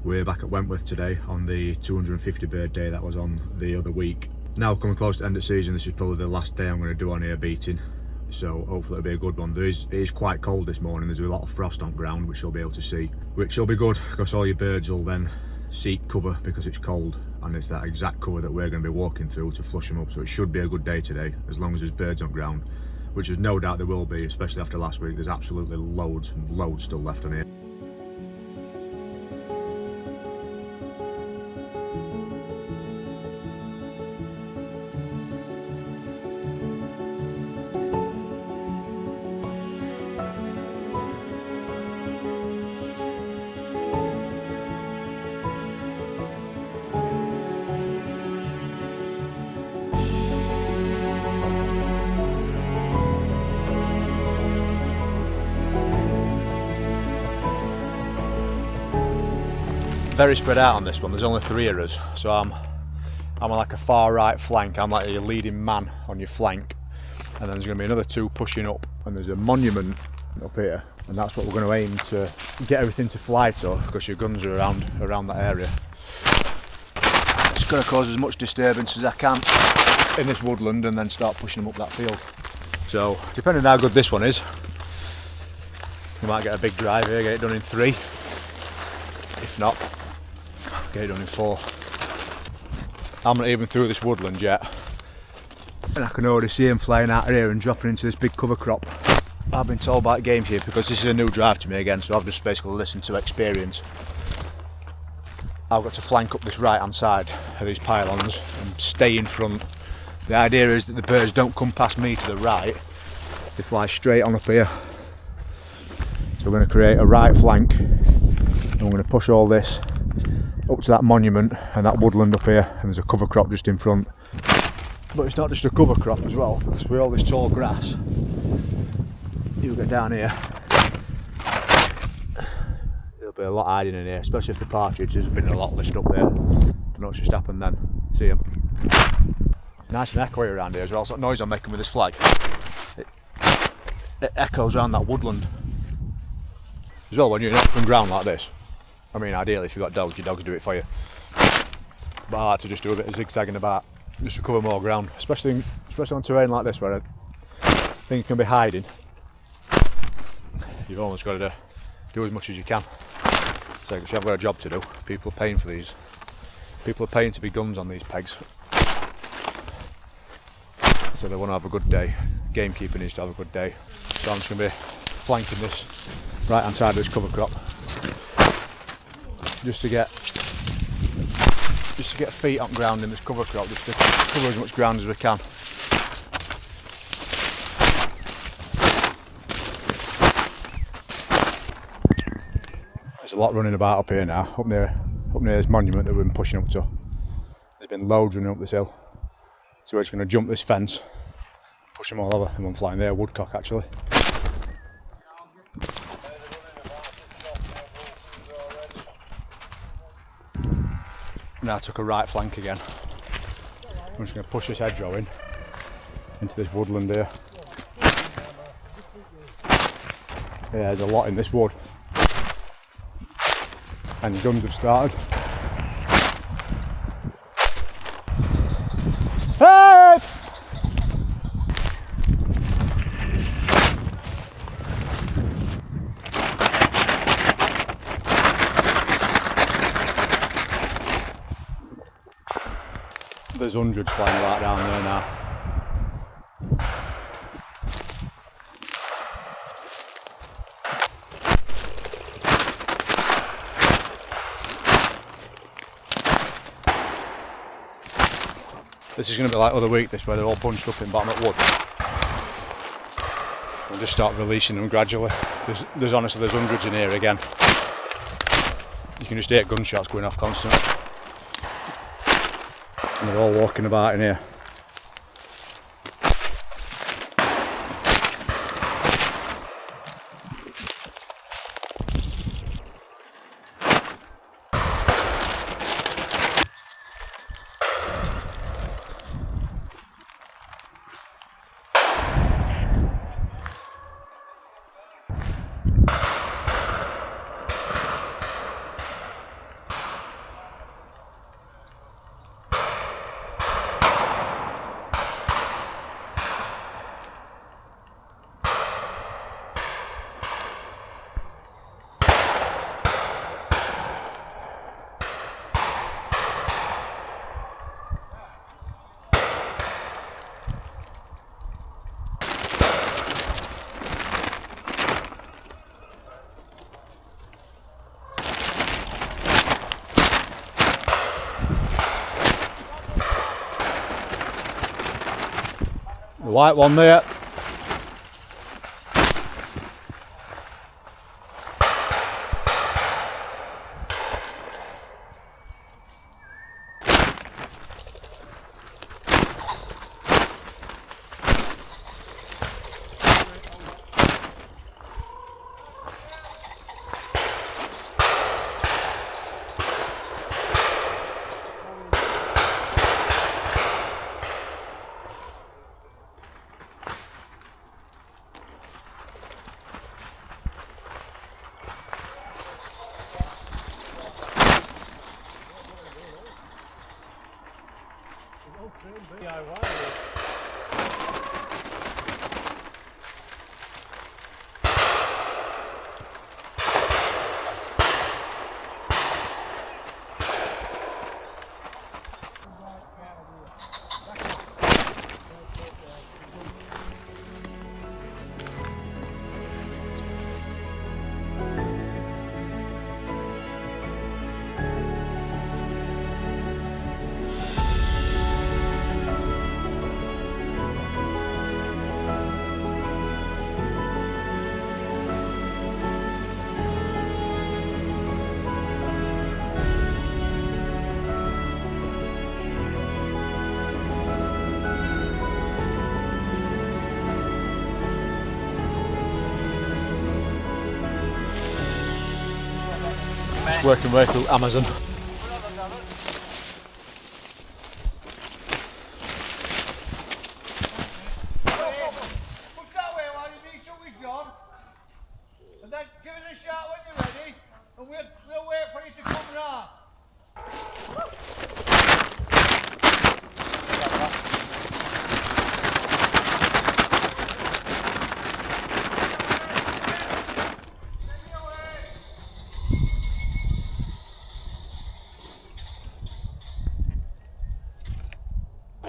We're back at Wentworth today on the 250 bird day that was on the other week. Now coming close to the end of the season, this is probably the last day I'm going to do on here beating, so hopefully it'll be a good one. It is quite cold this morning, there's a lot of frost on ground which you'll be able to see, which will be good because all your birds will then seek cover because it's cold, and it's that exact cover that we're going to be walking through to flush them up. So it should be a good day today as long as there's birds on ground, which there's no doubt there will be, especially after last week. There's absolutely loads and loads still left on here. Very spread out on this one. There's only 3 of us, so I'm on like a far right flank. I'm like your leading man on your flank, and then there's going to be another 2 pushing up, and there's a monument up here, and that's what we're going to aim to get everything to fly to, because your guns are around that area. It's going to cause as much disturbance as I can in this woodland, and then start pushing them up that field. So depending on how good this one is, we might get a big drive here, get it done in 3. If not, get it done in 4. I'm not even through this woodland yet, and I can already see him flying out of here and dropping into this big cover crop. I've been told by game keeper, because this is a new drive to me again, so I've just basically listened to experience. I've got to flank up this right hand side of these pylons and stay in front. The idea is that the birds don't come past me to the right, they fly straight on up here. So we're going to create a right flank, and we're going to push all this up to that monument and that woodland up here, and there's a cover crop just in front. But it's not just a cover crop as well, because with all this tall grass, you get down here, there'll be a lot hiding in here, especially if the partridge. There's been a lot lifted up there. Don't know what's just happened then. See them. Nice and echoey around here as well. So that noise I'm making with this flag, it echoes around that woodland as well when you're in open ground like this. I mean, ideally if you've got dogs, your dogs do it for you, but I like to just do a bit of zigzagging about just to cover more ground, especially on terrain like this where I think you can be hiding. You've almost got to do as much as you can. So because you have got a job to do. People are paying for these. People are paying to be guns on these pegs, so they want to have a good day. Gamekeeper needs to have a good day. So I'm just going to be flanking this right hand side of this cover crop, just to get feet on ground in this cover crop, just to cover as much ground as we can. There's a lot running about up here now, up near this monument that we've been pushing up to. There's been loads running up this hill, so we're just going to jump this fence, push them all over, and one flying there, woodcock actually. Now I took a right flank again. I'm just going to push this hedgerow in into this woodland here. Yeah, there's a lot in this wood, and guns have started. Hey! There's hundreds flying right down there now. This is going to be like other week, this, where they're all bunched up in bottom of woods. We'll just start releasing them gradually. There's honestly hundreds in here again. You can just hear gunshots going off constantly. And they're all walking about in here. white one there. Just working way through Amazon.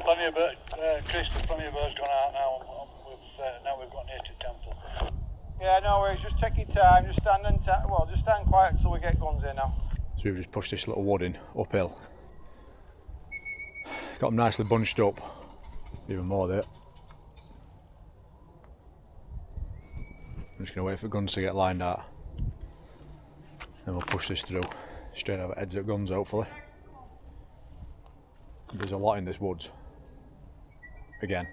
Plenty of birds, Chris, plenty of birds gone out now. Now we've got native temple. Yeah, no worries. Just take your time. Just stand quiet till we get guns in now. So we've just pushed this little wood in uphill. Got them nicely bunched up. Even more there. I'm just going to wait for guns to get lined out. Then we'll push this through. Straight over heads at guns, hopefully. There's a lot in this woods. Again.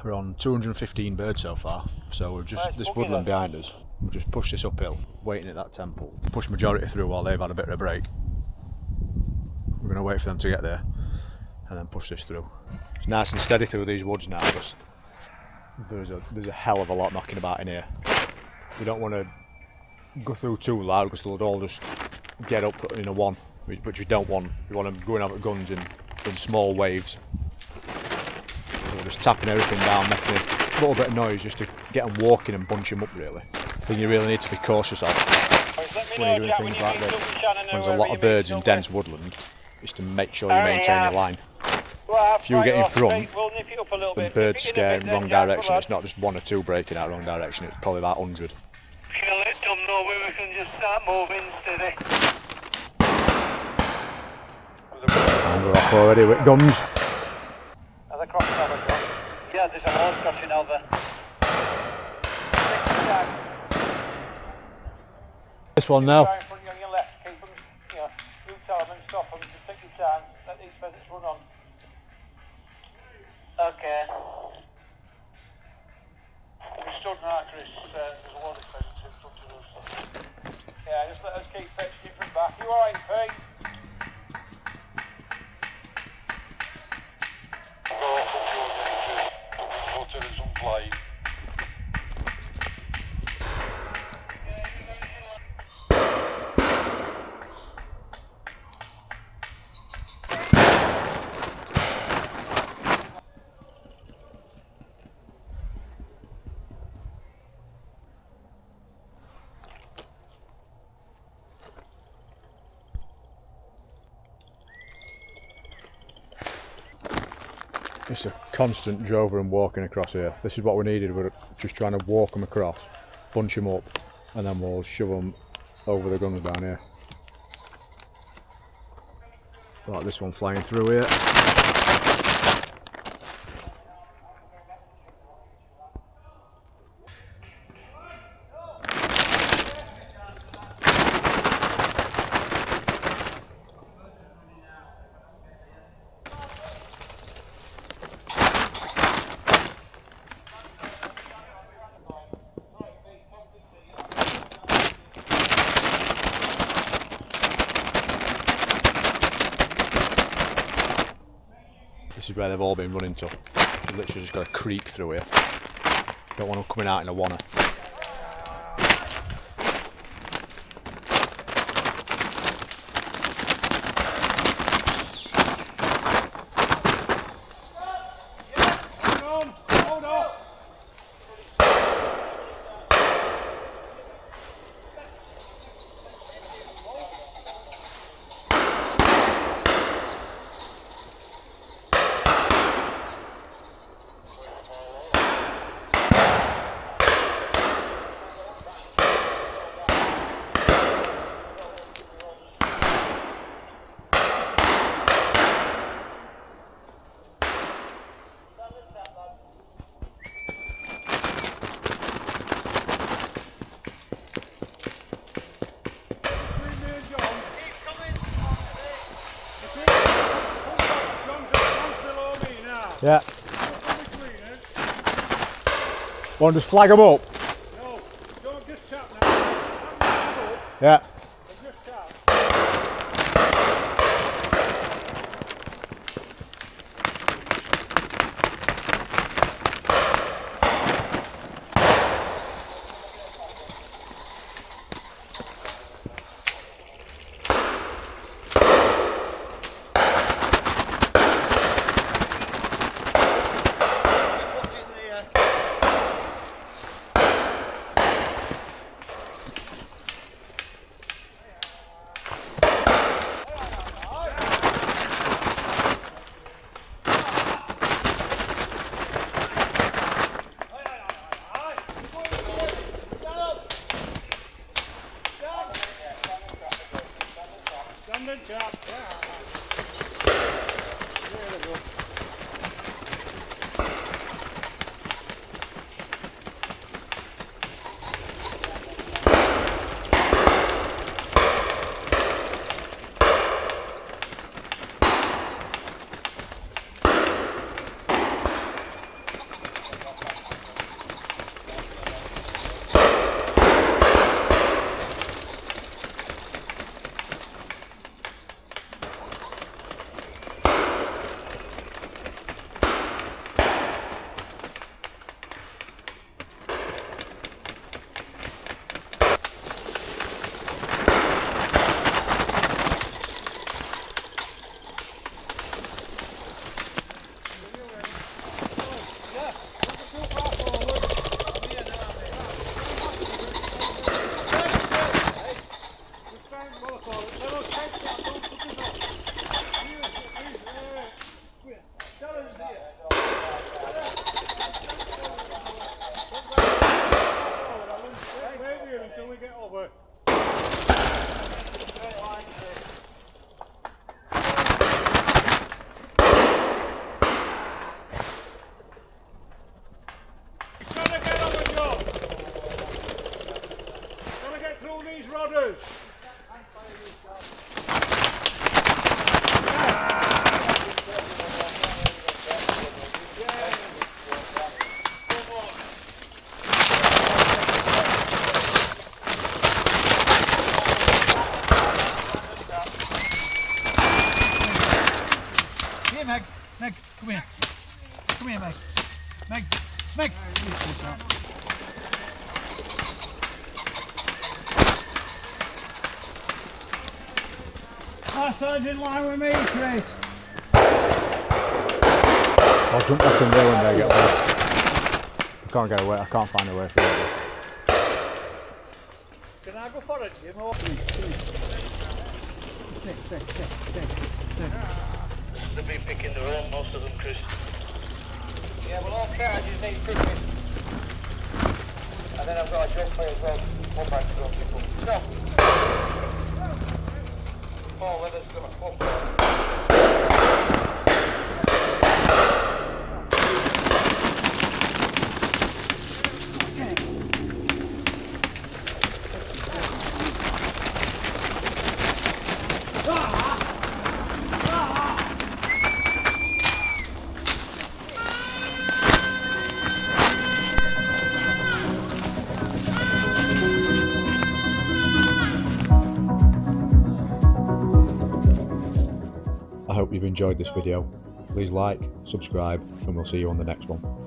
We're on 215 birds so far, so we've just this woodland behind us. We've just pushed this uphill, waiting at that temple. Push majority through while they've had a bit of a break. We're going to wait for them to get there and then push this through. It's nice and steady through these woods now, because there's a hell of a lot knocking about in here. We don't want to go through too loud because they'll all just get up in a one, which we don't want. We want them going out at guns in small waves. So we're just tapping everything down, making a little bit of noise just to get them walking and bunch them up, really. The thing you really need to be cautious of when you're doing things like this, when there's a lot of birds in dense woodland, is to make sure you maintain your line. If you get in front, the birds scare in wrong direction. It's not just one or two breaking out wrong direction, it's probably about 100. Can I let them know where we can just start moving steady? And we're off already with guns. Are they crossing over? Yeah, there's a horse crossing over. This one now. Try in front of you on your left, keep them, you tell them and stop them, just take your time, let these pheasants run on. Okay. We stood right, Chris, there's a lot of pheasants in front of us. Yeah, just let us keep fetching it from back. You alright, Pete? Go to the sun fly. It's a constant drover and walking across here. This is what we needed. We're just trying to walk them across, bunch them up, and then we'll shove them over the guns down here. Like this one flying through here. This is where they've all been running to. You've literally just got to creep through here. Don't want them coming out in a wanna. Yeah. Want to just flag them up? No, don't just tap now. Yeah. Just tap. Until we get over. Gotta get over, Joe. Gotta get through these rodders. Meg, come here. Come here, Meg. Meg. Oh, Sergeant, line with me, Chris. I'll jump back in there when they get away. I can't get away. I can't find a way from it. Can I go for it, Jim? Stay. They've been picking their own, most of them, Chris. Yeah, well, all charges need picking. And then I've got a job for you as well. One back to go pick up. Stop. Paul, let us come up. I hope you've enjoyed this video. Please like, subscribe, and we'll see you on the next one.